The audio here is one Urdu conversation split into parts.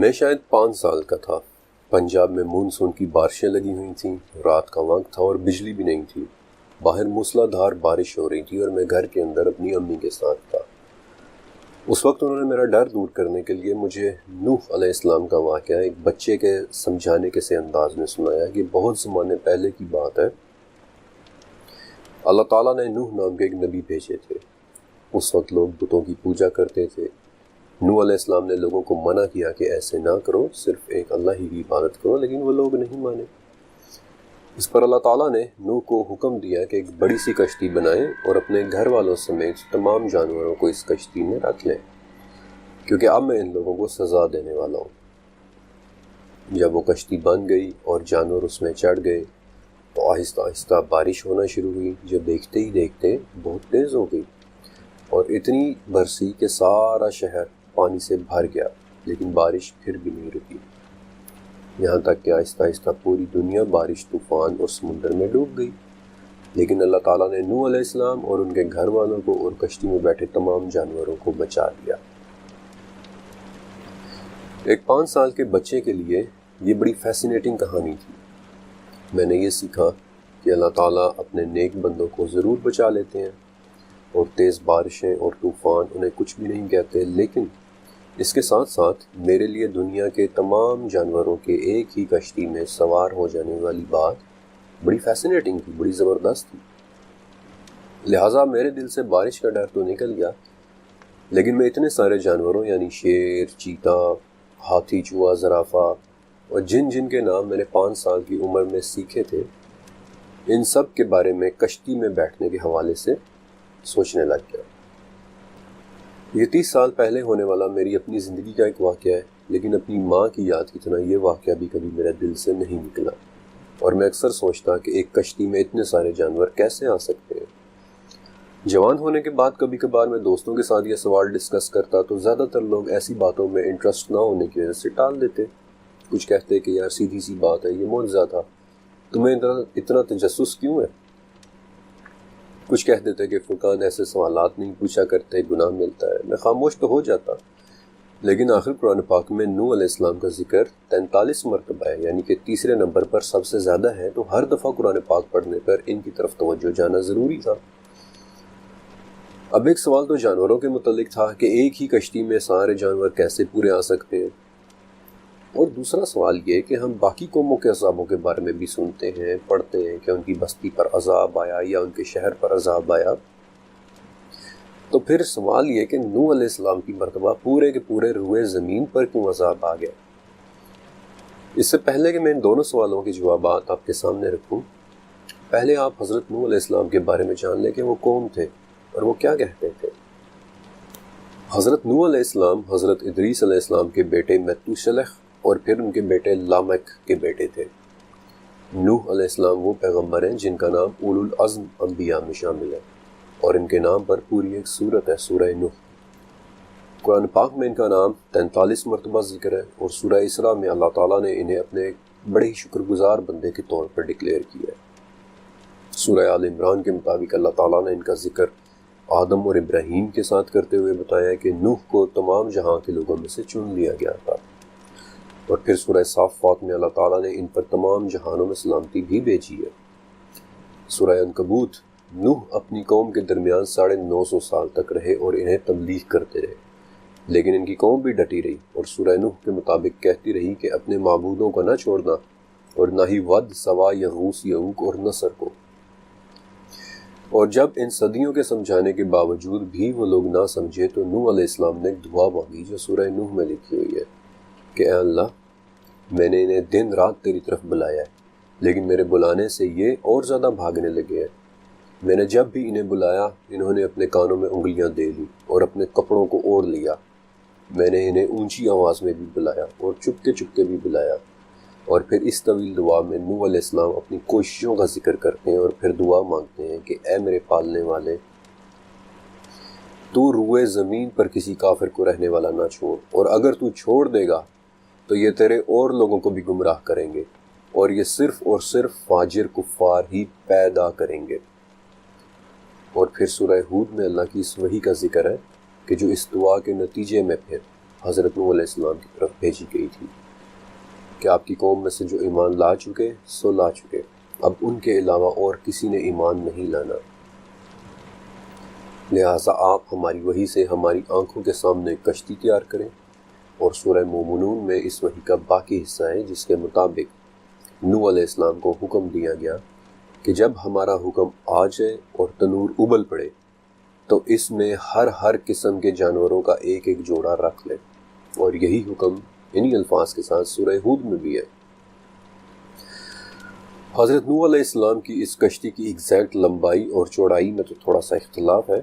میں شاید 5 سال کا تھا۔ پنجاب میں مونسون کی بارشیں لگی ہوئی تھیں، رات کا وقت تھا اور بجلی بھی نہیں تھی۔ باہر موسلا دھار بارش ہو رہی تھی اور میں گھر کے اندر اپنی امی کے ساتھ تھا۔ اس وقت انہوں نے میرا ڈر دور کرنے کے لیے مجھے نوح علیہ السلام کا واقعہ ایک بچے کے سمجھانے کے سے انداز میں سنایا کہ بہت زمانے پہلے کی بات ہے۔ اللہ تعالیٰ نے نوح نام کے ایک نبی بھیجے تھے۔ اس وقت لوگ بتوں کی پوجا کرتے تھے۔ نوح علیہ السلام نے لوگوں کو منع کیا کہ ایسے نہ کرو، صرف ایک اللہ ہی کی عبادت کرو، لیکن وہ لوگ نہیں مانے۔ اس پر اللہ تعالیٰ نے نوح کو حکم دیا کہ ایک بڑی سی کشتی بنائیں اور اپنے گھر والوں سمیت تمام جانوروں کو اس کشتی میں رکھ لیں، کیونکہ اب میں ان لوگوں کو سزا دینے والا ہوں۔ جب وہ کشتی بن گئی اور جانور اس میں چڑھ گئے تو آہستہ آہستہ بارش ہونا شروع ہوئی، جو دیکھتے ہی دیکھتے بہت تیز ہو گئی اور اتنی برسی کہ سارا شہر پانی سے بھر گیا، لیکن بارش پھر بھی نہیں رکی، یہاں تک کہ آہستہ آہستہ پوری دنیا بارش، طوفان اور سمندر میں ڈوب گئی۔ لیکن اللہ تعالیٰ نے نوح علیہ السلام اور ان کے گھر والوں کو اور کشتی میں بیٹھے تمام جانوروں کو بچا لیا۔ ایک 5 سال کے بچے کے لیے یہ بڑی فیسینیٹنگ کہانی تھی۔ میں نے یہ سیکھا کہ اللہ تعالیٰ اپنے نیک بندوں کو ضرور بچا لیتے ہیں اور تیز بارشیں اور طوفان انہیں کچھ بھی نہیں کہتے، لیکن اس کے ساتھ ساتھ میرے لیے دنیا کے تمام جانوروں کے ایک ہی کشتی میں سوار ہو جانے والی بات بڑی فیسینیٹنگ تھی، بڑی زبردست تھی۔ لہٰذا میرے دل سے بارش کا ڈر تو نکل گیا، لیکن میں اتنے سارے جانوروں یعنی شیر، چیتا، ہاتھی، چوہا، زرافہ اور جن جن کے نام میں نے 5 سال کی عمر میں سیکھے تھے، ان سب کے بارے میں کشتی میں بیٹھنے کے حوالے سے سوچنے لگ گیا۔ یہ 30 سال پہلے ہونے والا میری اپنی زندگی کا ایک واقعہ ہے، لیکن اپنی ماں کی یاد کی طرح یہ واقعہ بھی کبھی میرے دل سے نہیں نکلا، اور میں اکثر سوچتا کہ ایک کشتی میں اتنے سارے جانور کیسے آ سکتے ہیں۔ جوان ہونے کے بعد کبھی کبھار میں دوستوں کے ساتھ یہ سوال ڈسکس کرتا تو زیادہ تر لوگ ایسی باتوں میں انٹرسٹ نہ ہونے کی وجہ سے ٹال دیتے۔ کچھ کہتے کہ یار سیدھی سی بات ہے، یہ معجزہ تھا، تمہیں اتنا تجسس کیوں ہے؟ کچھ کہہ دیتے کہ فرقان ایسے سوالات نہیں پوچھا کرتے، گناہ ملتا ہے۔ میں خاموش تو ہو جاتا، لیکن آخر قرآن پاک میں نوح علیہ السلام کا ذکر 43 مرتبہ ہے، یعنی کہ تیسرے نمبر پر سب سے زیادہ ہے، تو ہر دفعہ قرآن پاک پڑھنے پر ان کی طرف توجہ جانا ضروری تھا۔ اب ایک سوال تو جانوروں کے متعلق تھا کہ ایک ہی کشتی میں سارے جانور کیسے پورے آ سکتے ہیں، اور دوسرا سوال یہ کہ ہم باقی قوموں کے عذابوں کے بارے میں بھی سنتے ہیں، پڑھتے ہیں کہ ان کی بستی پر عذاب آیا یا ان کے شہر پر عذاب آیا۔ تو پھر سوال یہ کہ نوح علیہ السلام کی مرتبہ پورے کے پورے روئے زمین پر کیوں عذاب آ گیا؟ اس سے پہلے کہ میں ان دونوں سوالوں کے جوابات آپ کے سامنے رکھوں، پہلے آپ حضرت نوح علیہ السلام کے بارے میں جان لیں کہ وہ کون تھے اور وہ کیا کہتے تھے۔ حضرت نوح علیہ السلام حضرت ادریس علیہ السلام کے بیٹے متوشلح اور پھر ان کے بیٹے لامک کے بیٹے تھے۔ نوح علیہ السلام وہ پیغمبر ہیں جن کا نام اولو العزم انبیاء میں شامل ہے، اور ان کے نام پر پوری ایک سورت ہے، سورہ نوح۔ قرآن پاک میں ان کا نام 43 مرتبہ ذکر ہے، اور سورہ اسراء میں اللہ تعالیٰ نے انہیں اپنے بڑے ہی شکر گزار بندے کے طور پر ڈکلیئر کیا ہے۔ سورہ آل عمران کے مطابق اللہ تعالیٰ نے ان کا ذکر آدم اور ابراہیم کے ساتھ کرتے ہوئے بتایا کہ نوح کو تمام جہاں کے لوگوں میں سے چن لیا گیا تھا، اور پھر سورہ صافات میں اللہ تعالیٰ نے ان پر تمام جہانوں میں سلامتی بھی بھیجی ہے۔ سورہ عنکبوت، نوح اپنی قوم کے درمیان 950 سال تک رہے اور انہیں تبلیغ کرتے رہے، لیکن ان کی قوم بھی ڈٹی رہی اور سورہ نوح کے مطابق کہتی رہی کہ اپنے معبودوں کو نہ چھوڑنا، اور نہ ہی ود، سوا، یغوث، یعوق اور نصر کو۔ اور جب ان صدیوں کے سمجھانے کے باوجود بھی وہ لوگ نہ سمجھے تو نوح علیہ السلام نے ایک دعا مانگی جو سورہ نوح میں لکھی ہوئی ہے کہ اے اللہ، میں نے انہیں دن رات تیری طرف بلایا ہے، لیکن میرے بلانے سے یہ اور زیادہ بھاگنے لگے ہیں۔ میں نے جب بھی انہیں بلایا، انہوں نے اپنے کانوں میں انگلیاں دے لی اور اپنے کپڑوں کو اوڑھ لیا۔ میں نے انہیں اونچی آواز میں بھی بلایا اور چپکے چپکے بھی بلایا۔ اور پھر اس طویل دعا میں نوح علیہ السلام اپنی کوششوں کا ذکر کرتے ہیں اور پھر دعا مانگتے ہیں کہ اے میرے پالنے والے، تو روئے زمین پر کسی کافر کو رہنے والا نہ چھوڑ، اور اگر تو چھوڑ دے گا تو یہ تیرے اور لوگوں کو بھی گمراہ کریں گے، اور یہ صرف اور صرف فاجر کفار ہی پیدا کریں گے۔ اور پھر سورہ ہود میں اللہ کی اس وحی کا ذکر ہے کہ جو اس دعا کے نتیجے میں پھر حضرت نوح علیہ السلام کی طرف بھیجی گئی تھی کہ آپ کی قوم میں سے جو ایمان لا چکے سو لا چکے، اب ان کے علاوہ اور کسی نے ایمان نہیں لانا، لہٰذا آپ ہماری وحی سے ہماری آنکھوں کے سامنے ایک کشتی تیار کریں۔ اور سورہ مومنون میں اس وحی کا باقی حصہ ہے جس کے مطابق نوح علیہ السلام کو حکم دیا گیا کہ جب ہمارا حکم آ جائے اور تنور ابل پڑے تو اس میں ہر قسم کے جانوروں کا ایک ایک جوڑا رکھ لیں، اور یہی حکم انہی الفاظ کے ساتھ سورہ ہود میں بھی ہے۔ حضرت نوح علیہ السلام کی اس کشتی کی ایگزیکٹ لمبائی اور چوڑائی میں تو تھوڑا سا اختلاف ہے،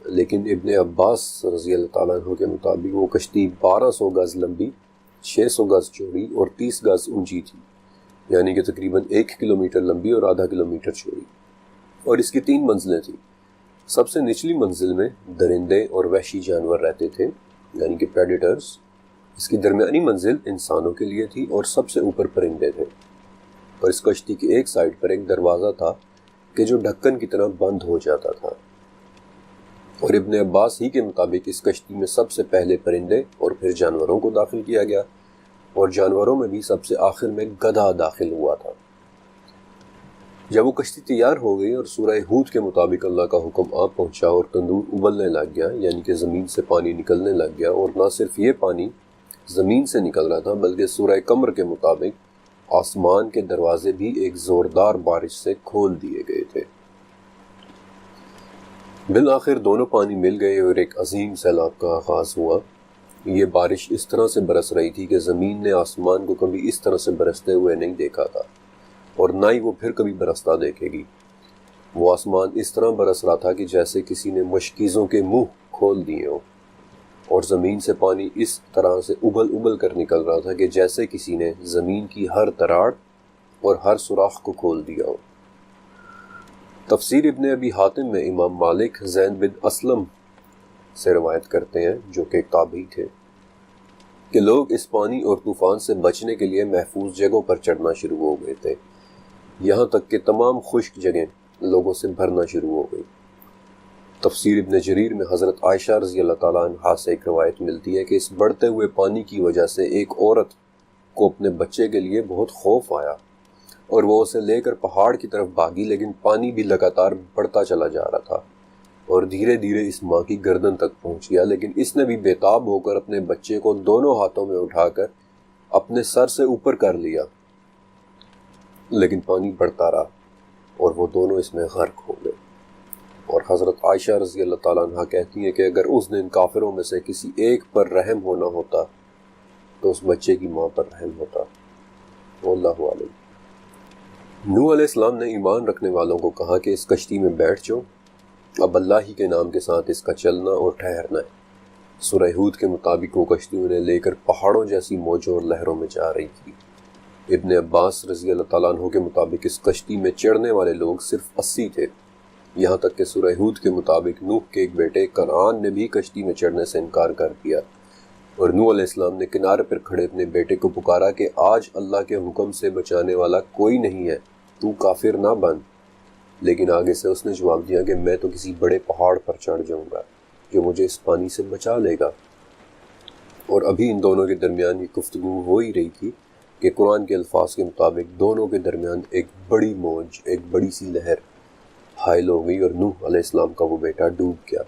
لیکن ابن عباس رضی اللہ تعالیٰ عنہ کے مطابق وہ کشتی 1200 گز لمبی، 600 گز چوڑی اور 30 گز اونچی تھی، یعنی کہ تقریباً 1 کلومیٹر لمبی اور آدھا کلومیٹر چوڑی، اور اس کی 3 منزلیں تھیں۔ سب سے نچلی منزل میں درندے اور وحشی جانور رہتے تھے، یعنی کہ پریڈیٹرز۔ اس کی درمیانی منزل انسانوں کے لیے تھی اور سب سے اوپر پرندے تھے، اور اس کشتی کی ایک سائڈ پر ایک دروازہ تھا کہ جو ڈھکن کی طرح بند ہو جاتا تھا، اور ابن عباس ہی کے مطابق اس کشتی میں سب سے پہلے پرندے اور پھر جانوروں کو داخل کیا گیا، اور جانوروں میں بھی سب سے آخر میں گدھا داخل ہوا تھا۔ جب وہ کشتی تیار ہو گئی اور سورہ ہود کے مطابق اللہ کا حکم آ پہنچا اور تندور ابلنے لگ گیا، یعنی کہ زمین سے پانی نکلنے لگ گیا، اور نہ صرف یہ پانی زمین سے نکل رہا تھا بلکہ سورہ قمر کے مطابق آسمان کے دروازے بھی ایک زوردار بارش سے کھول دیے گئے تھے۔ بالآخر دونوں پانی مل گئے اور ایک عظیم سیلاب کا آغاز ہوا۔ یہ بارش اس طرح سے برس رہی تھی کہ زمین نے آسمان کو کبھی اس طرح سے برستے ہوئے نہیں دیکھا تھا، اور نہ ہی وہ پھر کبھی برستا دیکھے گی۔ وہ آسمان اس طرح برس رہا تھا کہ جیسے کسی نے مشکیزوں کے منہ کھول دیے ہوں، اور زمین سے پانی اس طرح سے ابل کر نکل رہا تھا کہ جیسے کسی نے زمین کی ہر تراڑ اور ہر سوراخ کو کھول دیا ہو۔ تفسیر ابن ابی حاتم میں امام مالک زین بن اسلم سے روایت کرتے ہیں، جو کہ تابعی تھے، کہ لوگ اس پانی اور طوفان سے بچنے کے لیے محفوظ جگہوں پر چڑھنا شروع ہو گئے تھے، یہاں تک کہ تمام خشک جگہیں لوگوں سے بھرنا شروع ہو گئی۔ تفسیر ابن جریر میں حضرت عائشہ رضی اللہ تعالیٰ عنہا سے ایک روایت ملتی ہے کہ اس بڑھتے ہوئے پانی کی وجہ سے ایک عورت کو اپنے بچے کے لیے بہت خوف آیا، اور وہ اسے لے کر پہاڑ کی طرف بھاگی، لیکن پانی بھی لگاتار بڑھتا چلا جا رہا تھا اور دھیرے دھیرے اس ماں کی گردن تک پہنچ گیا، لیکن اس نے بھی بےتاب ہو کر اپنے بچے کو دونوں ہاتھوں میں اٹھا کر اپنے سر سے اوپر کر لیا، لیکن پانی بڑھتا رہا اور وہ دونوں اس میں غرق ہو گئے۔ اور حضرت عائشہ رضی اللہ تعالیٰ عنہ کہتی ہیں کہ اگر اس دن کافروں میں سے کسی ایک پر رحم ہونا ہوتا تو اس بچے کی ماں پر رحم ہوتا۔ واللہ عالم۔ نوح علیہ السلام نے ایمان رکھنے والوں کو کہا کہ اس کشتی میں بیٹھ جاؤ، اب اللہ ہی کے نام کے ساتھ اس کا چلنا اور ٹھہرنا ہے۔ سورہ ہود کے مطابق وہ کشتی انہیں لے کر پہاڑوں جیسی موجوں اور لہروں میں جا رہی تھی۔ ابن عباس رضی اللہ تعالیٰ عنہ کے مطابق اس کشتی میں چڑھنے والے لوگ صرف 80 تھے، یہاں تک کہ سورہ ہود کے مطابق نوح کے ایک بیٹے کنعان نے بھی کشتی میں چڑھنے سے انکار کر دیا، اور نوح علیہ السلام نے کنارے پر کھڑے اپنے بیٹے کو پکارا کہ آج اللہ کے حکم سے بچانے والا کوئی نہیں ہے، تو کافر نہ بن۔ لیکن آگے سے اس نے جواب دیا کہ میں تو کسی بڑے پہاڑ پر چڑھ جاؤں گا جو مجھے اس پانی سے بچا لے گا۔ اور ابھی ان دونوں کے درمیان یہ گفتگو ہو ہی رہی تھی کہ قرآن کے الفاظ کے مطابق دونوں کے درمیان ایک بڑی موج، ایک بڑی سی لہر حائل ہو گئی، اور نوح علیہ السلام کا وہ بیٹا ڈوب گیا۔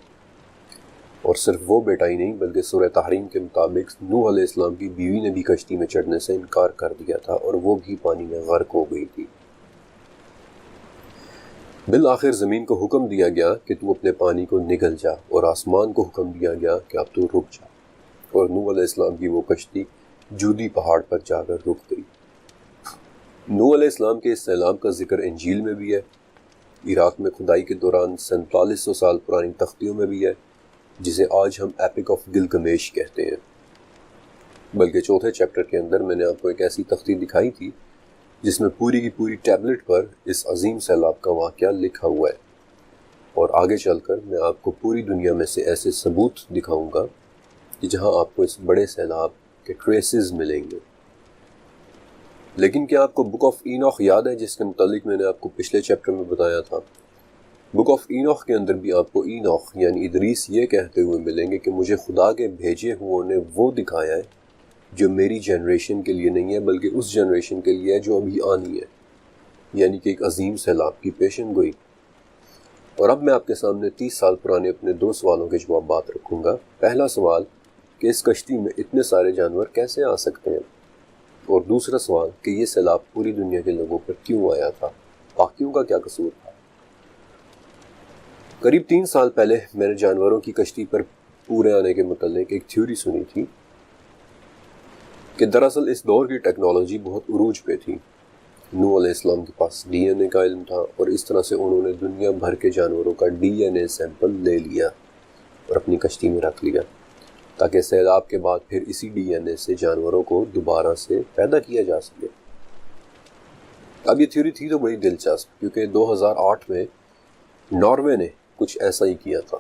اور صرف وہ بیٹا ہی نہیں بلکہ سورہ تحریم کے مطابق نوح علیہ السلام کی بیوی نے بھی کشتی میں چڑھنے سے انکار کر دیا تھا، اور وہ بھی پانی میں غرق ہو گئی تھی۔ بالآخر زمین کو حکم دیا گیا کہ تو اپنے پانی کو نگل جا، اور آسمان کو حکم دیا گیا کہ اب تو رک جا، اور نوح علیہ السلام کی وہ کشتی جودی پہاڑ پر جا کر رک گئی۔ نوح علیہ السلام کے اس سیلاب کا ذکر انجیل میں بھی ہے، عراق میں کھدائی کے دوران 4700 سال پرانی تختیوں میں بھی ہے، جسے آج ہم ایپک آف گلگمیش کہتے ہیں۔ بلکہ چوتھے چیپٹر کے اندر میں نے آپ کو ایک ایسی تختی دکھائی تھی جس میں پوری کی پوری ٹیبلٹ پر اس عظیم سیلاب کا واقعہ لکھا ہوا ہے، اور آگے چل کر میں آپ کو پوری دنیا میں سے ایسے ثبوت دکھاؤں گا کہ جہاں آپ کو اس بڑے سیلاب کے ٹریسز ملیں گے۔ لیکن کیا آپ کو بک آف اینوخ یاد ہے، جس کے متعلق میں نے آپ کو پچھلے چیپٹر میں بتایا تھا بک آف اینوخ کے اندر بھی آپ کو اینوخ یعنی ادریس یہ کہتے ہوئے ملیں گے کہ مجھے خدا کے بھیجے ہوئے نے وہ دکھایا ہے جو میری جنریشن کے لیے نہیں ہے بلکہ اس جنریشن کے لیے ہے جو ابھی آنی ہے، یعنی کہ ایک عظیم سیلاب کی پیشن گوئی۔ اور اب میں آپ کے سامنے 30 سال پرانے اپنے 2 سوالوں کے جوابات رکھوں گا۔ پہلا سوال کہ اس کشتی میں اتنے سارے جانور کیسے آ سکتے ہیں، اور دوسرا سوال کہ یہ سیلاب پوری دنیا کے لوگوں پر کیوں آیا تھا، باقیوں کا کیا قصور تھا۔ قریب 3 سال پہلے میں نے جانوروں کی کشتی پر پورے آنے کے متعلق ایک تھیوری سنی تھی کہ دراصل اس دور کی ٹیکنالوجی بہت عروج پہ تھی۔ نوح علیہ السلام کے پاس ڈی این اے کا علم تھا، اور اس طرح سے انہوں نے دنیا بھر کے جانوروں کا ڈی این اے سیمپل لے لیا اور اپنی کشتی میں رکھ لیا تاکہ سیلاب کے بعد پھر اسی ڈی این اے سے جانوروں کو دوبارہ سے پیدا کیا جا سکے۔ اب یہ تھیوری تھی تو بڑی دلچسپ، کیونکہ 2008 میں ناروے نے کچھ ایسا ہی کیا تھا۔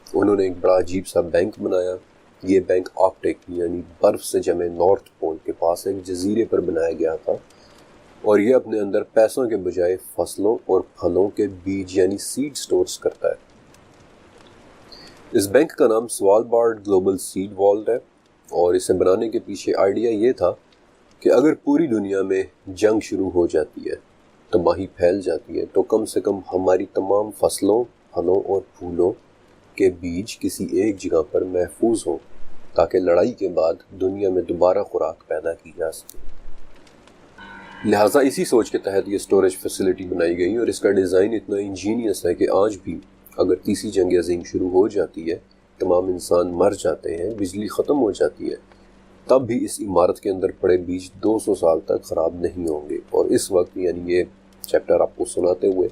انہوں نے ایک بڑا عجیب سا بینک بنایا۔ یہ بینک آرکٹک یعنی برف سے جمے نارتھ پول کے پاس ایک جزیرے پر بنایا گیا تھا، اور یہ اپنے اندر پیسوں کے بجائے فصلوں اور پھلوں کے بیج یعنی سیڈ سٹورز کرتا ہے۔ اس بینک کا نام سوالبارڈ گلوبل سیڈ والٹ ہے، اور اسے بنانے کے پیچھے آئیڈیا یہ تھا کہ اگر پوری دنیا میں جنگ شروع ہو جاتی ہے، تباہی پھیل جاتی ہے، تو کم سے کم ہماری تمام فصلوں، پھلوں اور پھولوں کے بیج کسی ایک جگہ پر محفوظ ہوں تاکہ لڑائی کے بعد دنیا میں دوبارہ خوراک پیدا کی جا سکے۔ لہٰذا اسی سوچ کے تحت یہ سٹوریج فیسلٹی بنائی گئی، اور اس کا ڈیزائن اتنا انجینئس ہے کہ آج بھی اگر تیسری جنگ عظیم شروع ہو جاتی ہے، تمام انسان مر جاتے ہیں، بجلی ختم ہو جاتی ہے، تب بھی اس عمارت کے اندر پڑے بیج 200 سال تک خراب نہیں ہوں گے۔ اور اس وقت یعنی یہ چیپٹر آپ کو سناتے ہوئے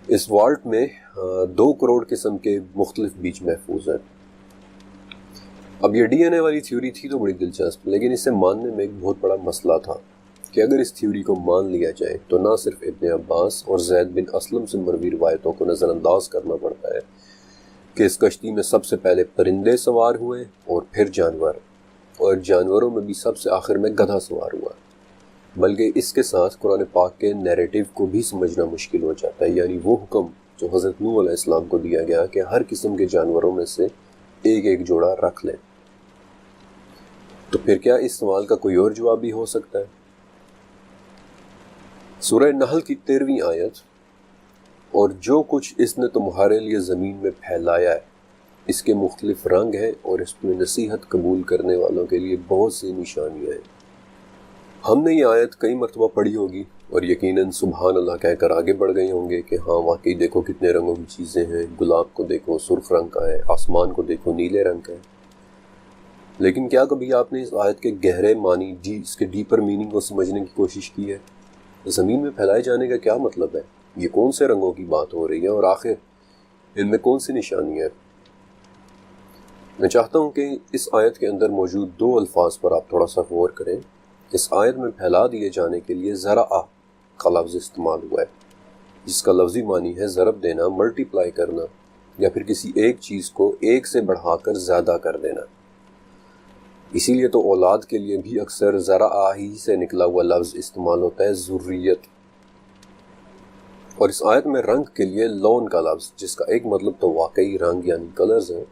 اس والٹ میں 2 کروڑ قسم کے مختلف بیج محفوظ ہیں۔ اب یہ ڈی این اے والی تھیوری تھی تو بڑی دلچسپ، لیکن اسے ماننے میں ایک بہت بڑا مسئلہ تھا کہ اگر اس تھیوری کو مان لیا جائے تو نہ صرف ابن عباس اور زید بن اسلم سے مروی روایتوں کو نظر انداز کرنا پڑتا ہے کہ اس کشتی میں سب سے پہلے پرندے سوار ہوئے اور پھر جانور، اور جانوروں میں بھی سب سے آخر میں گدھا سوار ہوا، بلکہ اس کے ساتھ قرآن پاک کے نیریٹو کو بھی سمجھنا مشکل ہو جاتا ہے، یعنی وہ حکم جو حضرت نوح علیہ السلام کو دیا گیا کہ ہر قسم کے جانوروں میں سے ایک ایک جوڑا رکھ لیں۔ تو پھر کیا اس سوال کا کوئی اور جواب بھی ہو سکتا ہے؟ سورہ نحل کی 13ویں آیت، اور جو کچھ اس نے تمہارے لیے زمین میں پھیلایا ہے اس کے مختلف رنگ ہیں، اور اس میں نصیحت قبول کرنے والوں کے لیے بہت سی نشانیاں ہیں۔ ہم نے یہ آیت کئی مرتبہ پڑھی ہوگی اور یقیناً سبحان اللہ کہہ کر آگے بڑھ گئے ہوں گے کہ ہاں واقعی دیکھو کتنے رنگوں کی چیزیں ہیں، گلاب کو دیکھو سرخ رنگ کا ہے، آسمان کو دیکھو نیلے رنگ کا ہے۔ لیکن کیا کبھی آپ نے اس آیت کے گہرے معنی اس کے ڈیپر میننگ کو سمجھنے کی کوشش کی ہے؟ زمین میں پھیلائے جانے کا کیا مطلب ہے؟ یہ کون سے رنگوں کی بات ہو رہی ہے، اور آخر ان میں کون سی نشانیاں ہیں؟ میں چاہتا ہوں کہ اس آیت کے اندر موجود 2 الفاظ پر آپ تھوڑا سا غور کریں۔ اس آیت میں پھیلا دیے جانے کے لیے زرعہ کا لفظ استعمال ہوا ہے، جس کا لفظی معنی ہے ضرب دینا، ملٹی پلائی کرنا، یا پھر کسی ایک چیز کو ایک سے بڑھا کر زیادہ کر دینا۔ اسی لیے تو اولاد کے لیے بھی اکثر زرعہ ہی سے نکلا ہوا لفظ استعمال ہوتا ہے، ذریت۔ اور اس آیت میں رنگ کے لیے لون کا لفظ، جس کا ایک مطلب تو واقعی رنگ یعنی کلرز ہیں،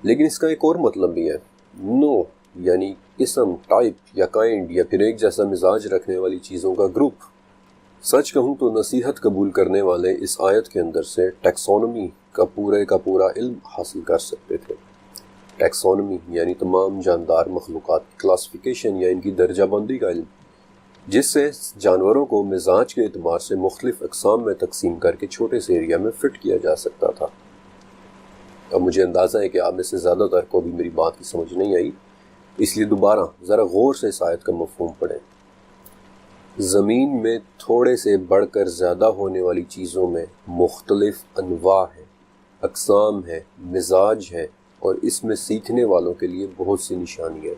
لیکن اس کا ایک اور مطلب بھی ہے، نو یعنی قسم، ٹائپ یا کائنڈ، یا پھر ایک جیسا مزاج رکھنے والی چیزوں کا گروپ۔ سچ کہوں تو نصیحت قبول کرنے والے اس آیت کے اندر سے ٹیکسونومی کا پورا علم حاصل کر سکتے تھے۔ ٹیکسونومی یعنی تمام جاندار مخلوقات کی کلاسیفیکیشن یا ان کی درجہ بندی کا علم، جس سے جانوروں کو مزاج کے اعتبار سے مختلف اقسام میں تقسیم کر کے چھوٹے سے ایریا میں فٹ کیا جا سکتا تھا۔ اب مجھے اندازہ ہے کہ آپ میں سے زیادہ تر کو بھی میری بات کی سمجھ نہیں آئی، اس لیے دوبارہ ذرا غور سے اس آیت کا مفہوم پڑھیں۔ زمین میں تھوڑے سے بڑھ کر زیادہ ہونے والی چیزوں میں مختلف انواع ہیں، اقسام ہیں، مزاج ہے، اور اس میں سیکھنے والوں کے لیے بہت سی نشانیاں۔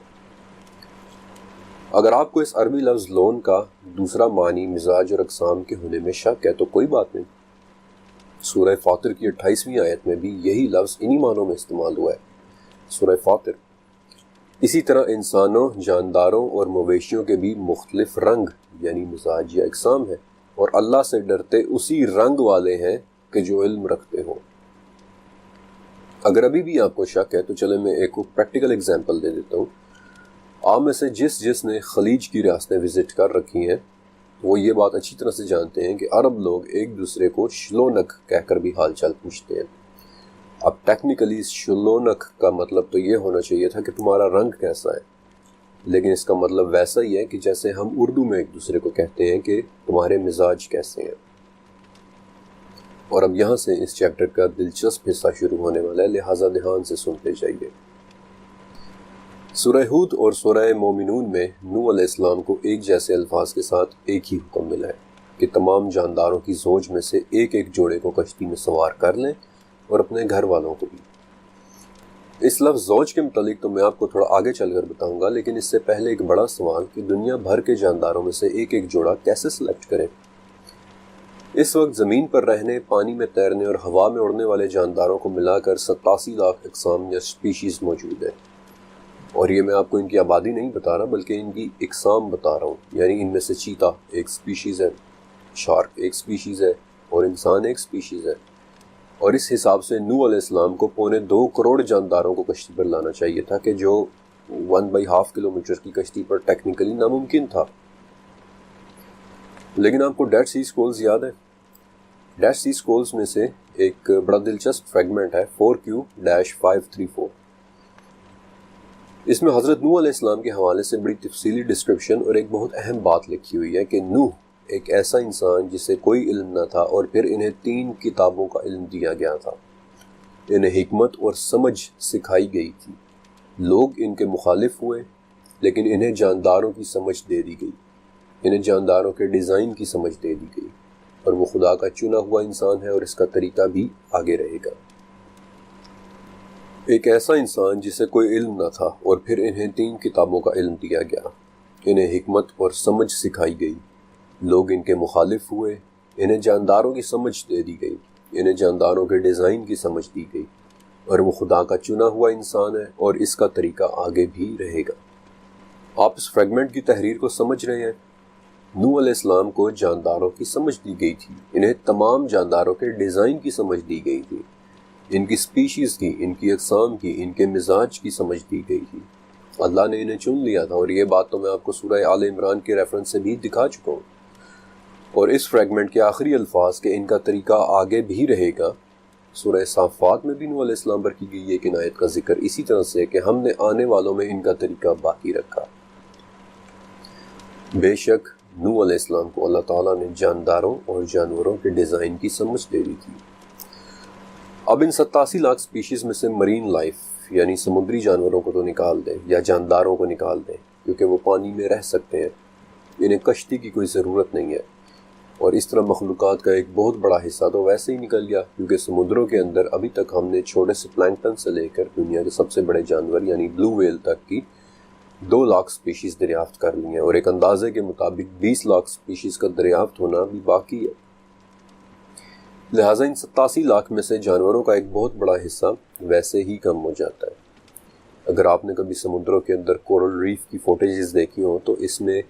اگر آپ کو اس عربی لفظ لون کا دوسرا معنی مزاج اور اقسام کے ہونے میں شک ہے تو کوئی بات نہیں، سورہ فاطر کی 28ویں آیت میں بھی یہی لفظ انہی معنوں میں استعمال ہوا ہے، سورہ فاطر۔ اسی طرح انسانوں، جانداروں اور مویشیوں کے بھی مختلف رنگ یعنی مزاج یا اقسام ہے، اور اللہ سے ڈرتے اسی رنگ والے ہیں کہ جو علم رکھتے ہوں۔ اگر ابھی بھی آپ کو شک ہے تو چلے میں ایک پریکٹیکل اگزامپل دے دیتا ہوں۔ آپ میں سے جس نے خلیج کی ریاستیں وزٹ کر رکھی ہیں وہ یہ بات اچھی طرح سے جانتے ہیں کہ عرب لوگ ایک دوسرے کو شلونک کہہ کر بھی حال چال پوچھتے ہیں۔ اب ٹیکنیکلی شلونک کا مطلب تو یہ ہونا چاہیے تھا کہ تمہارا رنگ کیسا ہے، لیکن اس کا مطلب ویسا ہی ہے کہ جیسے ہم اردو میں ایک دوسرے کو کہتے ہیں کہ تمہارے مزاج کیسے ہیں۔ اور اب یہاں سے اس چیپٹر کا دلچسپ حصہ شروع ہونے والا ہے، لہٰذا دھیان سے سنتے جائیے۔ سورہ ہود اور سورہ مومنون میں نوح علیہ السلام کو ایک جیسے الفاظ کے ساتھ ایک ہی حکم ملا ہے کہ تمام جانداروں کی زوج میں سے ایک ایک جوڑے کو کشتی میں سوار کر لیں اور اپنے گھر والوں کو بھی۔ اس لفظ زوج کے متعلق تو میں آپ کو تھوڑا آگے چل کر بتاؤں گا، لیکن اس سے پہلے ایک بڑا سوال کہ دنیا بھر کے جانداروں میں سے ایک ایک جوڑا کیسے سلیکٹ کریں۔ اس وقت زمین پر رہنے، پانی میں تیرنے اور ہوا میں اڑنے والے جانداروں کو ملا کر 87 لاکھ اقسام یا سپیشیز موجود ہیں، اور یہ میں آپ کو ان کی آبادی نہیں بتا رہا بلکہ ان کی اقسام بتا رہا ہوں۔ یعنی ان میں سے چیتا ایک سپیشیز ہے، شارک ایک سپیشیز ہے اور انسان ایک سپیشیز ہے۔ اور اس حساب سے نوح علیہ السلام کو 2.25 کروڑ جانداروں کو کشتی پر لانا چاہیے تھا، کہ جو 1/2 کلومیٹر کی کشتی پر ٹیکنیکلی ناممکن تھا۔ لیکن آپ کو ڈیڈ سی اسکرولز یاد ہے؟ ڈیڈ سی اسکرولز میں سے ایک بڑا دلچسپ فریگمنٹ ہے 4Q-534۔ اس میں حضرت نوح علیہ السلام کے حوالے سے بڑی تفصیلی ڈسکرپشن اور ایک بہت اہم بات لکھی ہوئی ہے کہ نوح ایک ایسا انسان جسے کوئی علم نہ تھا، اور پھر انہیں 3 کتابوں کا علم دیا گیا تھا۔ انہیں حکمت اور سمجھ سکھائی گئی تھی۔ لوگ ان کے مخالف ہوئے، لیکن انہیں جانداروں کی سمجھ دے دی گئی، انہیں جانداروں کے ڈیزائن کی سمجھ دے دی گئی، اور وہ خدا کا چنا ہوا انسان ہے اور اس کا طریقہ بھی آگے رہے گا۔ ایک ایسا انسان جسے کوئی علم نہ تھا، اور پھر انہیں 3 کتابوں کا علم دیا گیا، انہیں حکمت اور سمجھ سکھائی گئی، لوگ ان کے مخالف ہوئے، انہیں جانداروں کی سمجھ دے دی گئی، انہیں جانداروں کے ڈیزائن کی سمجھ دی گئی، اور وہ خدا کا چنا ہوا انسان ہے اور اس کا طریقہ آگے بھی رہے گا۔ آپ اس فریگمنٹ کی تحریر کو سمجھ رہے ہیں؟ نوح علیہ السلام کو جانداروں کی سمجھ دی گئی تھی، انہیں تمام جانداروں کے ڈیزائن کی سمجھ دی گئی تھی، ان کی سپیشیز کی، ان کی اقسام کی، ان کے مزاج کی سمجھ دی گئی تھی۔ اللہ نے انہیں چن لیا تھا، اور یہ بات تو میں آپ کو سورہ آل عمران کے ریفرنس سے بھی دکھا چکا ہوں۔ اور اس فریگمنٹ کے آخری الفاظ کہ ان کا طریقہ آگے بھی رہے گا، سورہ صافات میں بھی نوح علیہ السلام پر کی گئی ایک عنایت کا ذکر اسی طرح سے کہ ہم نے آنے والوں میں ان کا طریقہ باقی رکھا۔ بے شک نوح علیہ السلام کو اللہ تعالیٰ نے جانداروں اور جانوروں کے ڈیزائن کی سمجھ دے دی تھی۔ اب ان 87 لاکھ سپیشیز میں سے مرین لائف یعنی سمندری جانوروں کو تو نکال دیں، یا جانداروں کو نکال دیں، کیونکہ وہ پانی میں رہ سکتے ہیں، انہیں کشتی کی کوئی ضرورت نہیں ہے۔ اور اس طرح مخلوقات کا ایک بہت بڑا حصہ تو ویسے ہی نکل گیا، کیونکہ سمندروں کے اندر ابھی تک ہم نے چھوٹے سے پلانکٹن سے لے کر دنیا کے سب سے بڑے جانور یعنی بلو ویل تک کی 2 لاکھ سپیشیز دریافت کر لی ہیں، اور ایک اندازے کے مطابق 20 لاکھ سپیشیز کا دریافت ہونا بھی باقی ہے۔ لہٰذا ان 87 لاکھ میں سے جانوروں کا ایک بہت بڑا حصہ ویسے ہی کم ہو جاتا ہے۔ اگر آپ نے کبھی سمندروں کے اندر کورل ریف کی فوٹیجز دیکھی ہوں تو اس میں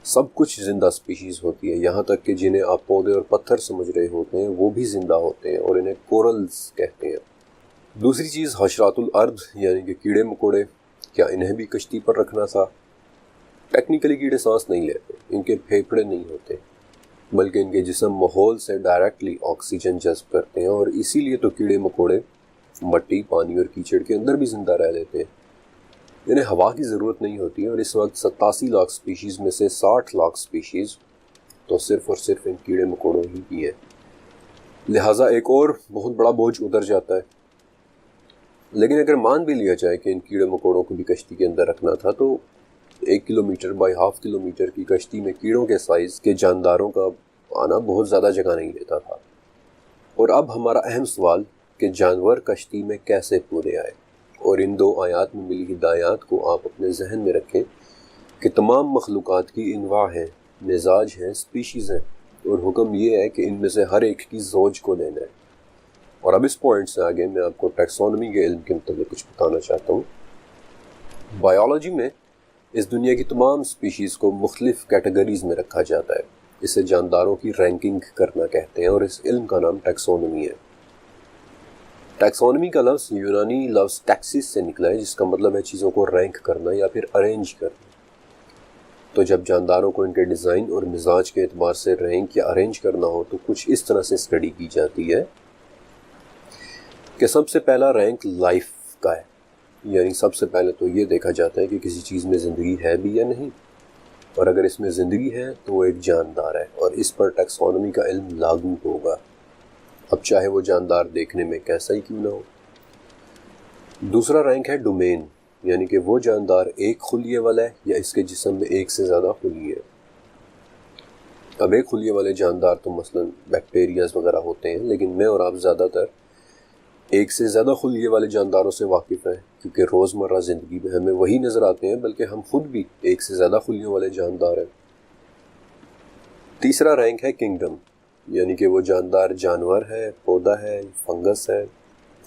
سب کچھ زندہ سپیشیز ہوتی ہے، یہاں تک کہ جنہیں آپ پودے اور پتھر سمجھ رہے ہوتے ہیں وہ بھی زندہ ہوتے ہیں، اور انہیں کورلز کہتے ہیں۔ دوسری چیز حشرات الارض یعنی کہ کیڑے مکوڑے، کیا انہیں بھی کشتی پر رکھنا تھا؟ ٹیکنیکلی کیڑے سانس نہیں لیتے، ان کے پھیپھڑے نہیں ہوتے، بلکہ ان کے جسم ماحول سے ڈائریکٹلی آکسیجن جذب کرتے ہیں، اور اسی لیے تو کیڑے مکوڑے مٹی، پانی اور کیچڑ کے اندر بھی زندہ رہ لیتے ہیں، انہیں ہوا کی ضرورت نہیں ہوتی ہے۔ اور اس وقت 87 لاکھ سپیشیز میں سے 60 لاکھ سپیشیز تو صرف اور صرف ان کیڑے مکوڑوں ہی کی ہے، لہٰذا ایک اور بہت بڑا بوجھ اتر جاتا ہے۔ لیکن اگر مان بھی لیا جائے کہ ان کیڑے مکوڑوں کو بھی کشتی کے اندر رکھنا تھا، تو 1 کلومیٹر بائی 1/2 کلومیٹر کی کشتی میں کیڑوں کے سائز کے جانداروں کا آنا بہت زیادہ جگہ نہیں لیتا تھا۔ اور اب ہمارا اہم سوال کہ جانور کشتی میں کیسے پورے آئے، اور ان 2 آیات میں ملی ہدایات کو آپ اپنے ذہن میں رکھیں کہ تمام مخلوقات کی انواع ہیں، مزاج ہیں، سپیشیز ہیں، اور حکم یہ ہے کہ ان میں سے ہر ایک کی زوج کو لینا ہے۔ اور اب اس پوائنٹ سے آگے میں آپ کو ٹیکسونومی کے علم کے متعلق کچھ بتانا چاہتا ہوں۔ بائیولوجی میں اس دنیا کی تمام سپیشیز کو مختلف کیٹیگریز میں رکھا جاتا ہے، اسے جانداروں کی رینکنگ کرنا کہتے ہیں اور اس علم کا نام ٹیکسونومی ہے۔ ٹیکسونومی کا لفظ یونانی لفظ ٹیکسس سے نکلا ہے، جس کا مطلب ہے چیزوں کو رینک کرنا یا پھر ارینج کرنا۔ تو جب جانداروں کو ان کے ڈیزائن اور مزاج کے اعتبار سے رینک یا ارینج کرنا ہو تو کچھ اس طرح سے اسٹڈی کی جاتی ہے کہ سب سے پہلا رینک لائف کا ہے، یعنی سب سے پہلے تو یہ دیکھا جاتا ہے کہ کسی چیز میں زندگی ہے بھی یا نہیں، اور اگر اس میں زندگی ہے تو وہ ایک جاندار ہے اور اس پر ٹیکسونومی کا علم لاگو ہوگا، اب چاہے وہ جاندار دیکھنے میں کیسا ہی کیوں نہ ہو۔ دوسرا رینک ہے ڈومین، یعنی کہ وہ جاندار ایک خلیے والا ہے یا اس کے جسم میں ایک سے زیادہ خلیے ہیں۔ اب ایک خلیے والے جاندار تو مثلا بیکٹیریاز وغیرہ ہوتے ہیں، لیکن میں اور آپ زیادہ تر ایک سے زیادہ خلیے والے جانداروں سے واقف ہیں، کیونکہ روزمرہ زندگی میں ہمیں وہی نظر آتے ہیں، بلکہ ہم خود بھی ایک سے زیادہ خلیوں والے جاندار ہیں۔ تیسرا رینک ہے کنگڈم، یعنی کہ وہ جاندار جانور ہے، پودا ہے، فنگس ہے،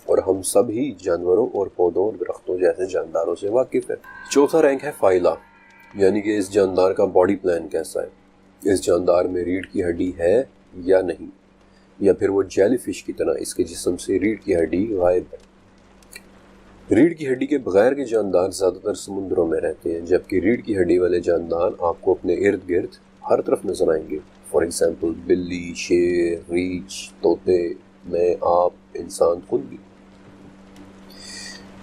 اور ہم سب ہی جانوروں اور پودوں اور درختوں جیسے جانداروں سے واقف ہیں۔ چوتھا رینک ہے فائلا، یعنی کہ اس جاندار کا باڈی پلان کیسا ہے، اس جاندار میں ریڑھ کی ہڈی ہے یا نہیں، یا پھر وہ جیلی فش کی طرح اس کے جسم سے ریڑھ کی ہڈی غائب ہے۔ ریڑھ کی ہڈی کے بغیر کے جاندار زیادہ تر سمندروں میں رہتے ہیں، جبکہ ریڑھ کی ہڈی والے جاندار آپ کو اپنے ارد گرد ہر طرف نظر آئیں گے، فار ایگزامپل بلی، شیر، ریچھ، طوطے، میں، آپ، انسان خود بھی۔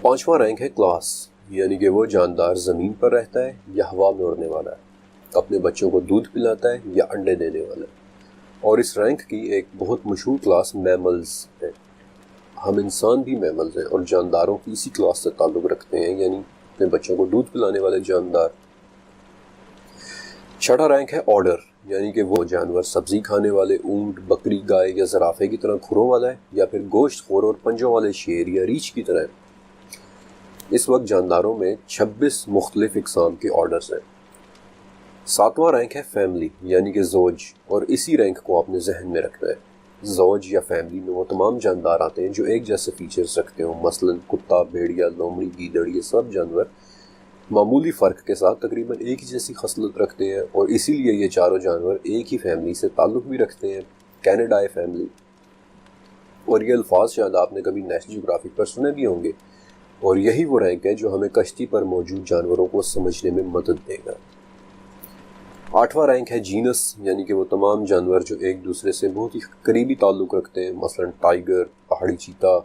پانچواں رینک ہے کلاس، یعنی کہ وہ جاندار زمین پر رہتا ہے یا ہوا میں اڑنے والا ہے، اپنے بچوں کو دودھ پلاتا ہے یا انڈے دینے والا ہے۔ اور اس رینک کی ایک بہت مشہور کلاس میملز ہے۔ ہم انسان بھی میملز ہیں اور جانداروں کی اسی کلاس سے تعلق رکھتے ہیں، یعنی اپنے بچوں کو دودھ پلانے والے جاندار۔ چھٹا رینک ہے آرڈر، یعنی کہ وہ جانور سبزی کھانے والے اونٹ، بکری، گائے یا زرافے کی طرح کھروں والا ہے، یا پھر گوشت خور اور پنجوں والے شیر یا ریچھ کی طرح ہے۔ اس وقت جانداروں میں 26 مختلف اقسام کے آرڈرز ہیں۔ ساتواں رینک ہے فیملی، یعنی کہ زوج، اور اسی رینک کو آپ نے ذہن میں رکھنا ہے۔ زوج یا فیملی میں وہ تمام جاندار آتے ہیں جو ایک جیسے فیچرز رکھتے ہوں، مثلا کتا، بھیڑیا، لومڑی، گیدڑ، یہ سب جانور معمولی فرق کے ساتھ تقریباً ایک ہی جیسی خصلت رکھتے ہیں، اور اسی لیے یہ چاروں جانور ایک ہی فیملی سے تعلق بھی رکھتے ہیں، کینیڈائی فیملی۔ اور یہ الفاظ شاید آپ نے کبھی نیشنل جیوگرافک پر سنے بھی ہوں گے، اور یہی وہ رینک ہے جو ہمیں کشتی پر موجود جانوروں کو سمجھنے میں مدد دے گا۔ آٹھواں رینک ہے جینس، یعنی کہ وہ تمام جانور جو ایک دوسرے سے بہت ہی قریبی تعلق رکھتے ہیں، مثلا ٹائیگر، پہاڑی چیتا،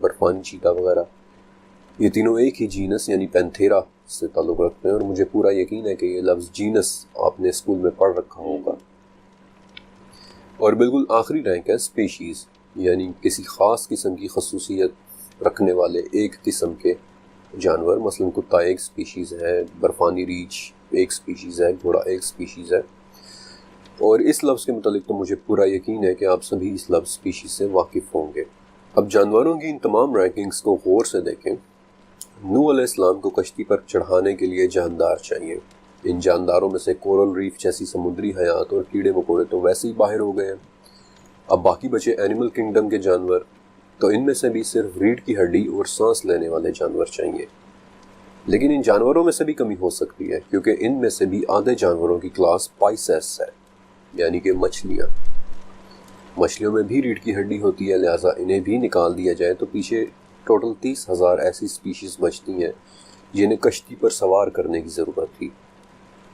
برفانی چیتا وغیرہ۔ یہ تینوں ایک ہی جینس یعنی پینتھیرا سے تعلق رکھتے ہیں، اور مجھے پورا یقین ہے کہ یہ لفظ جینس آپ نے اسکول میں پڑھ رکھا ہوگا۔ اور بالکل آخری رینک ہے اسپیشیز، یعنی کسی خاص قسم کی خصوصیت رکھنے والے ایک قسم کے جانور، مثلا کتا ایک سپیشیز ہے، برفانی ریچھ ایک سپیشیز ہے، گھوڑا ایک سپیشیز ہے۔ اور اس لفظ کے متعلق تو مجھے پورا یقین ہے کہ آپ سبھی اس لفظ سپیشیز سے واقف ہوں گے۔ اب جانوروں کی ان تمام رینکنگز کو غور سے دیکھیں۔ نوح علیہ السلام کو کشتی پر چڑھانے کے لیے جاندار چاہیے۔ ان جانداروں میں سے کورل ریف جیسی سمندری حیات اور کیڑے مکوڑے تو ویسے ہی باہر ہو گئے ہیں۔ اب باقی بچے اینیمل کنگڈم کے جانور، تو ان میں سے بھی صرف ریڑھ کی ہڈی اور سانس لینے والے جانور چاہیے۔ لیکن ان جانوروں میں سے بھی کمی ہو سکتی ہے، کیونکہ ان میں سے بھی آدھے جانوروں کی کلاس پائسیس ہے، یعنی کہ مچھلیاں۔ مچھلیوں میں بھی ریڑھ کی ہڈی ہوتی ہے، لہٰذا انہیں بھی نکال دیا جائے تو پیچھے ٹوٹل 30,000 ایسی سپیشیز بچتی ہیں جنہیں کشتی پر سوار کرنے کی ضرورت تھی۔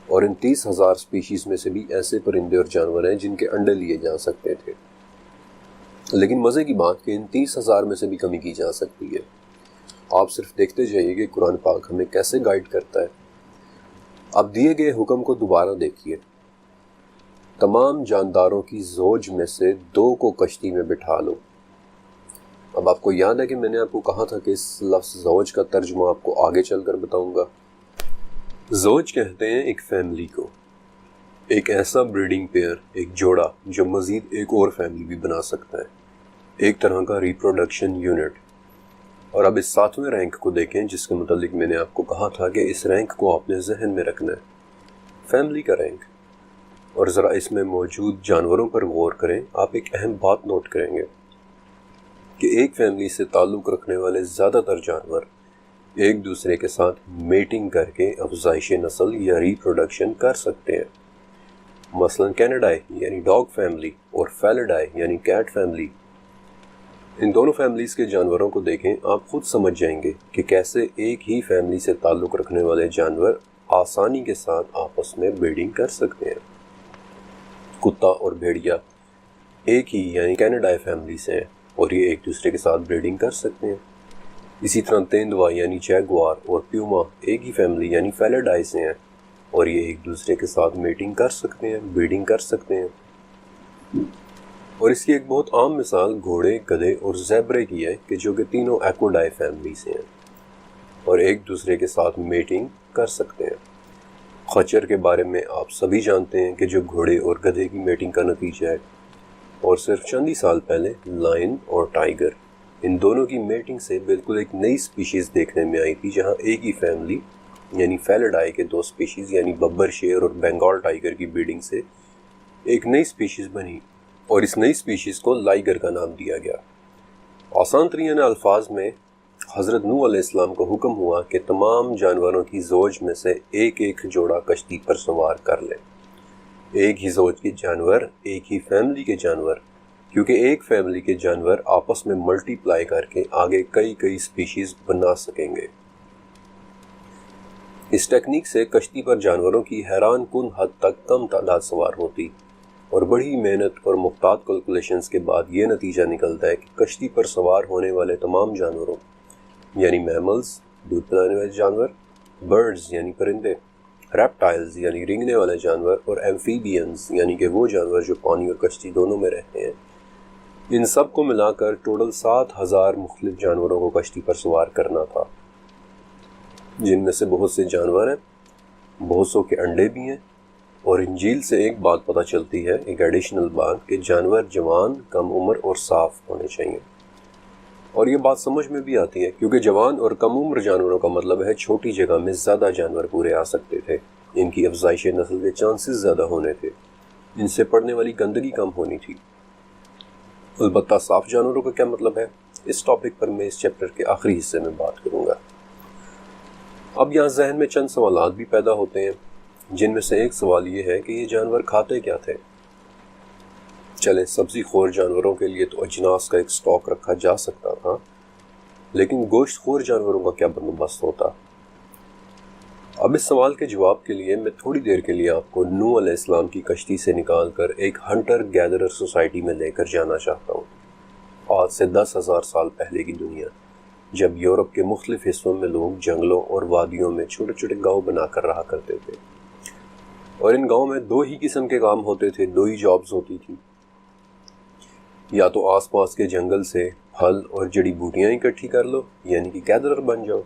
اور ان 30,000 سپیشیز میں سے بھی ایسے پرندے اور جانور ہیں جن کے انڈے لیے جا سکتے تھے۔ لیکن مزے کی بات کہ ان 30,000 میں سے بھی کمی کی جا سکتی ہے۔ آپ صرف دیکھتے جائیے کہ قرآن پاک ہمیں کیسے گائیڈ کرتا ہے۔ اب دیے گئے حکم کو دوبارہ دیکھیے۔ تمام جانداروں کی زوج میں سے 2 کو کشتی میں بٹھا لو۔ اب آپ کو یاد ہے کہ میں نے آپ کو کہا تھا کہ اس لفظ زوج کا ترجمہ آپ کو آگے چل کر بتاؤں گا۔ زوج کہتے ہیں ایک فیملی کو، ایک ایسا بریڈنگ پیئر، ایک جوڑا جو مزید ایک اور فیملی بھی بنا سکتا ہے، ایک طرح کا ریپروڈکشن یونٹ۔ اور اب اس 7ویں رینک کو دیکھیں جس کے متعلق میں نے آپ کو کہا تھا کہ اس رینک کو آپ نے ذہن میں رکھنا ہے، فیملی کا رینک۔ اور ذرا اس میں موجود جانوروں پر غور کریں، آپ ایک اہم بات نوٹ کریں گے کہ ایک فیملی سے تعلق رکھنے والے زیادہ تر جانور ایک دوسرے کے ساتھ میٹنگ کر کے افزائش نسل یا ریپروڈکشن کر سکتے ہیں۔ مثلا کینیڈائی یعنی ڈاگ فیملی اور فیلیڈائی یعنی کیٹ فیملی۔ ان دونوں فیملیز کے جانوروں کو دیکھیں، آپ خود سمجھ جائیں گے کہ کیسے ایک ہی فیملی سے تعلق رکھنے والے جانور آسانی کے ساتھ آپس میں بریڈنگ کر سکتے ہیں۔ کتا اور بھیڑیا ایک ہی یعنی کینیڈائی فیملی سے ہیں اور یہ ایک دوسرے کے ساتھ بریڈنگ کر سکتے ہیں۔ اسی طرح تیندوا یعنی جیگوار اور پیوما ایک ہی فیملی یعنی فیلیڈائی سے ہیں اور یہ ایک دوسرے کے ساتھ میٹنگ کر سکتے ہیں، بریڈنگ کر سکتے ہیں۔ اور اس کی ایک بہت عام مثال گھوڑے، گدھے اور زیبرے کی ہے کہ جو کہ تینوں ایکوڈائی فیملی سے ہیں اور ایک دوسرے کے ساتھ میٹنگ کر سکتے ہیں۔ خچر کے بارے میں آپ سبھی جانتے ہیں کہ جو گھوڑے اور گدھے کی میٹنگ کا نتیجہ ہے، اور صرف چند ہی سال پہلے لائن اور ٹائیگر ان دونوں کی میٹنگ سے بالکل ایک نئی سپیشیز دیکھنے میں آئی تھی، جہاں ایک ہی فیملی یعنی فیلیڈائی کے دو سپیشیز یعنی ببر شیر اور بنگال ٹائیگر کی بریڈنگ سے ایک نئی سپیشیز بنی اور اس نئی سپیشیز کو لائگر کا نام دیا گیا۔ آسان ترین الفاظ میں حضرت نوح علیہ السلام کو حکم ہوا کہ تمام جانوروں کی زوج میں سے ایک ایک جوڑا کشتی پر سوار کر لیں۔ ایک ہی زوج کے جانور، ایک ہی فیملی کے جانور، کیونکہ ایک فیملی کے جانور آپس میں ملٹی پلائی کر کے آگے کئی سپیشیز بنا سکیں گے۔ اس ٹیکنیک سے کشتی پر جانوروں کی حیران کن حد تک کم تعداد سوار ہوتی اور بڑی محنت اور محتاط کیلکولیشنز کے بعد یہ نتیجہ نکلتا ہے کہ کشتی پر سوار ہونے والے تمام جانوروں یعنی میملز دودھ پلانے والے جانور، برڈز یعنی پرندے، ریپٹائلز یعنی رینگنے والے جانور اور ایمفیبینز یعنی کہ وہ جانور جو پانی اور کشتی دونوں میں رہتے ہیں، ان سب کو ملا کر ٹوٹل 7000 مختلف جانوروں کو کشتی پر سوار کرنا تھا، جن میں سے بہت سے جانور ہیں، بہت سو کے انڈے بھی ہیں، اور انجیل سے ایک بات پتہ چلتی ہے، ایک ایڈیشنل بات، کہ جانور جوان، کم عمر اور صاف ہونے چاہیے۔ اور یہ بات سمجھ میں بھی آتی ہے کیونکہ جوان اور کم عمر جانوروں کا مطلب ہے چھوٹی جگہ میں زیادہ جانور پورے آ سکتے تھے، ان کی افزائش نسل کے چانسز زیادہ ہونے تھے، ان سے پڑنے والی گندگی کم ہونی تھی۔ البتہ صاف جانوروں کا کیا مطلب ہے؟ اس ٹاپک پر میں اس چیپٹر کے آخری حصے میں بات کروں گا۔ اب یہاں ذہن میں چند سوالات بھی پیدا ہوتے ہیں، جن میں سے ایک سوال یہ ہے کہ یہ جانور کھاتے کیا تھے؟ چلیں، سبزی خور جانوروں کے لیے تو اجناس کا ایک سٹاک رکھا جا سکتا تھا، لیکن گوشت خور جانوروں کا کیا بندوبست ہوتا؟ اب اس سوال کے جواب کے لیے میں تھوڑی دیر کے لیے آپ کو نوح علیہ السلام کی کشتی سے نکال کر ایک ہنٹر گیدرر سوسائٹی میں لے کر جانا چاہتا ہوں، آج سے 10,000 سال پہلے کی دنیا، جب یورپ کے مختلف حصوں میں لوگ جنگلوں اور وادیوں میں چھوٹے چھوٹے گاؤں بنا کر رہا کرتے تھے، اور ان گاؤں میں 2 ہی قسم کے کام ہوتے تھے، 2 ہی جابز ہوتی تھی، یا تو آس پاس کے جنگل سے پھل اور جڑی بوٹیاں اکٹھی کر لو یعنی کہ گیدرر بن جاؤ،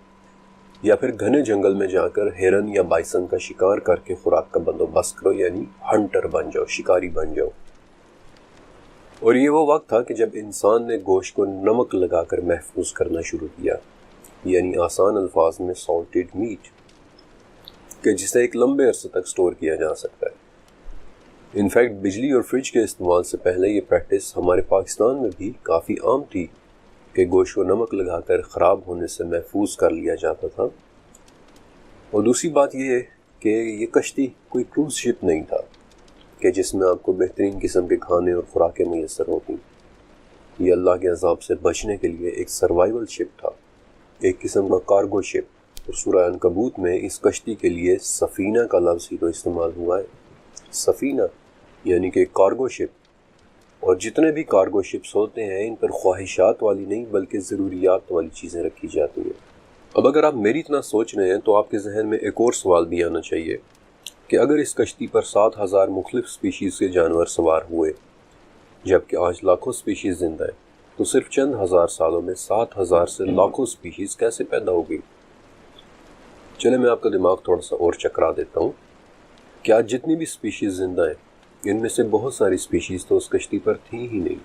یا پھر گھنے جنگل میں جا کر ہرن یا بائسن کا شکار کر کے خوراک کا بندوبست کرو یعنی ہنٹر بن جاؤ، شکاری بن جاؤ۔ اور یہ وہ وقت تھا کہ جب انسان نے گوشت کو نمک لگا کر محفوظ کرنا شروع کیا، یعنی آسان الفاظ میں سالٹڈ میٹ، کہ جسے ایک لمبے عرصے تک سٹور کیا جا سکتا ہے۔ انفیکٹ بجلی اور فریج کے استعمال سے پہلے یہ پریکٹس ہمارے پاکستان میں بھی کافی عام تھی کہ گوشت کو نمک لگا کر خراب ہونے سے محفوظ کر لیا جاتا تھا۔ اور دوسری بات یہ ہے کہ یہ کشتی کوئی کروز شپ نہیں تھا کہ جس میں آپ کو بہترین قسم کے کھانے اور خوراکیں میسر ہوتی۔ یہ اللہ کے عذاب سے بچنے کے لیے ایک سروائیول شپ تھا، ایک قسم کا کارگو شپ، اور سورہ عنکبوت میں اس کشتی کے لیے سفینہ کا لفظ ہی تو استعمال ہوا ہے، سفینہ یعنی کہ کارگو شپ۔ اور جتنے بھی کارگو شپس ہوتے ہیں ان پر خواہشات والی نہیں بلکہ ضروریات والی چیزیں رکھی جاتی ہیں۔ اب اگر آپ میری اتنا سوچ رہے ہیں تو آپ کے ذہن میں ایک اور سوال بھی آنا چاہیے کہ اگر اس کشتی پر 7000 مختلف سپیشیز کے جانور سوار ہوئے جبکہ آج لاکھوں سپیشیز زندہ ہیں، تو صرف چند ہزار سالوں میں 7000 سے لاکھوں سپیشیز کیسے پیدا ہو گئی؟ چلے میں آپ کا دماغ تھوڑا سا اور چکرا دیتا ہوں کہ آج جتنی بھی سپیشیز زندہ ہیں ان میں سے بہت ساری سپیشیز تو اس کشتی پر تھی ہی نہیں۔